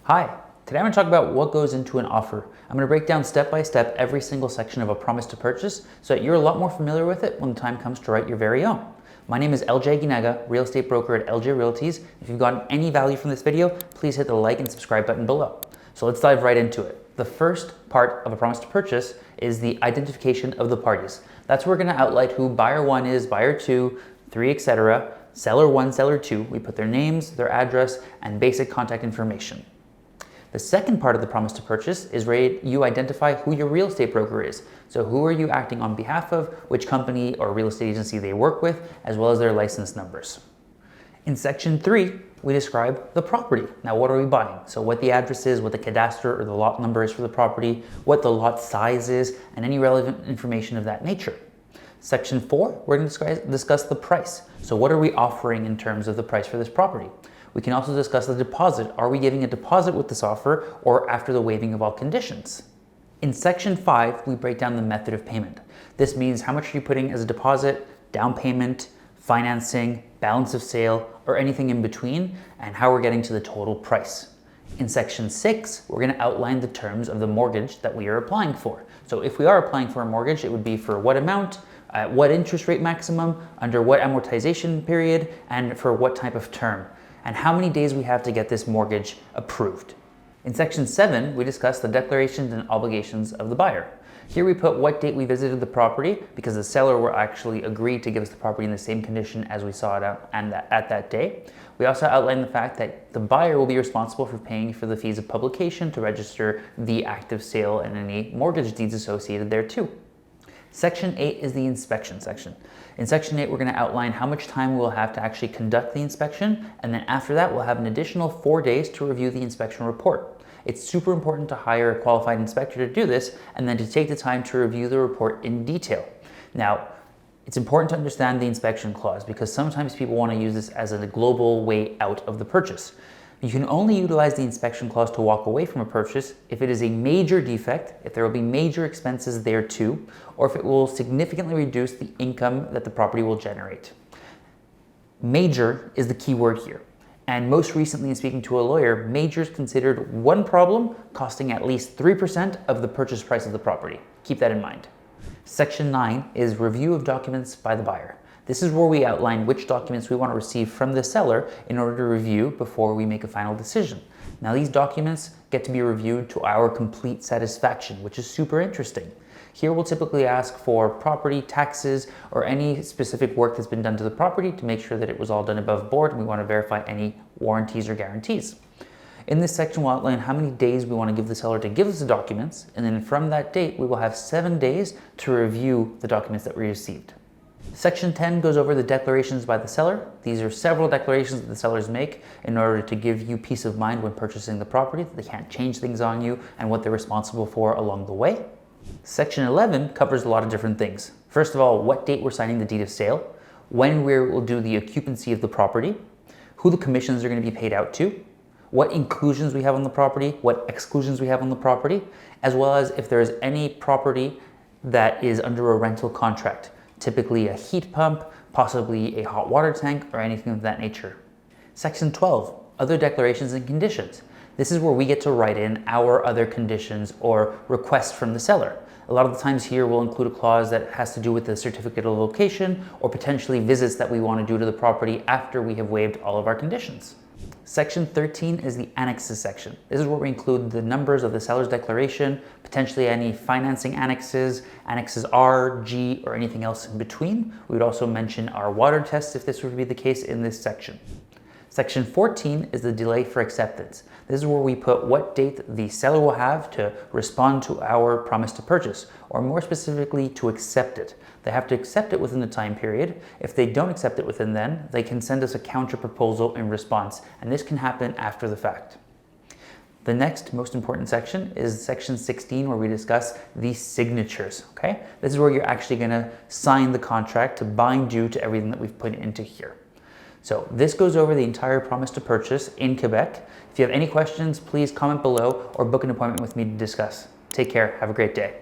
Hi, today I'm going to talk about what goes into an offer. I'm going to break down step by step every single section of a promise to purchase so that you're a lot more familiar with it when the time comes to write your very own. My name is LJ Aguinaga, real estate broker at LJ Realties. If you've gotten any value from this video, please hit the like and subscribe button below. So let's dive right into it. The first part of a promise to purchase is the identification of the parties. That's where we're going to outline who buyer 1 is, buyer 2, 3, etc. Seller 1, seller 2. We put their names, their address, and basic contact information. The second part of the promise to purchase is where you identify who your real estate broker is. So who are you acting on behalf of, which company or real estate agency they work with, as well as their license numbers. In section 3, we describe the property. Now, what are we buying? So what the address is, what the cadastre or the lot number is for the property, what the lot size is, and any relevant information of that nature. Section 4, we're going to discuss the price. So what are we offering in terms of the price for this property? We can also discuss the deposit. Are we giving a deposit with this offer or after the waiving of all conditions? In section 5, we break down the method of payment. This means how much are you putting as a deposit, down payment, financing, balance of sale, or anything in between, and how we're getting to the total price. In section 6, we're going to outline the terms of the mortgage that we are applying for. So if we are applying for a mortgage, it would be for what amount, at what interest rate maximum, under what amortization period, and for what type of term, and how many days we have to get this mortgage approved. In section 7, we discuss the declarations and obligations of the buyer. Here we put what date we visited the property because the seller will actually agree to give us the property in the same condition as we saw it at that day. We also outline the fact that the buyer will be responsible for paying for the fees of publication to register the active sale and any mortgage deeds associated there too. Section 8 is the inspection section. In section 8, we're going to outline how much time we'll have to actually conduct the inspection, and then after that, we'll have an additional 4 days to review the inspection report. It's super important to hire a qualified inspector to do this, and then to take the time to review the report in detail. Now, it's important to understand the inspection clause because sometimes people want to use this as a global way out of the purchase. You can only utilize the inspection clause to walk away from a purchase if it is a major defect, if there will be major expenses there too, or if it will significantly reduce the income that the property will generate. Major is the key word here. And most recently in speaking to a lawyer, major is considered one problem costing at least 3% of the purchase price of the property. Keep that in mind. Section 9 is review of documents by the buyer. This is where we outline which documents we want to receive from the seller in order to review before we make a final decision. Now, these documents get to be reviewed to our complete satisfaction, which is super interesting. Here we'll typically ask for property taxes or any specific work that's been done to the property to make sure that it was all done above board, and we want to verify any warranties or guarantees. In this section, we'll outline how many days we want to give the seller to give us the documents, and then from that date, we will have 7 days to review the documents that we received. Section 10 goes over the declarations by the seller. These are several declarations that the sellers make in order to give you peace of mind when purchasing the property, that they can't change things on you, and what they're responsible for along the way. Section 11 covers a lot of different things. First of all, what date we're signing the deed of sale, when we will do the occupancy of the property, who the commissions are going to be paid out to, what inclusions we have on the property, what exclusions we have on the property, as well as if there is any property that is under a rental contract, typically a heat pump, possibly a hot water tank, or anything of that nature. Section 12, other declarations and conditions. This is where we get to write in our other conditions or requests from the seller. A lot of the times here we'll include a clause that has to do with the certificate of location or potentially visits that we want to do to the property after we have waived all of our conditions. Section 13 is the annexes section. This is where we include the numbers of the seller's declaration, potentially any financing annexes, annexes R, G, or anything else in between. We would also mention our water tests if this would be the case in this section. Section 14 is the delay for acceptance. This is where we put what date the seller will have to respond to our promise to purchase, or more specifically, to accept it. They have to accept it within the time period. If they don't accept it within then, they can send us a counter proposal in response, and this can happen after the fact. The next most important section is section 16, where we discuss the signatures, okay? This is where you're actually gonna sign the contract to bind you to everything that we've put into here. So this goes over the entire promise to purchase in Quebec. If you have any questions, please comment below or book an appointment with me to discuss. Take care. Have a great day.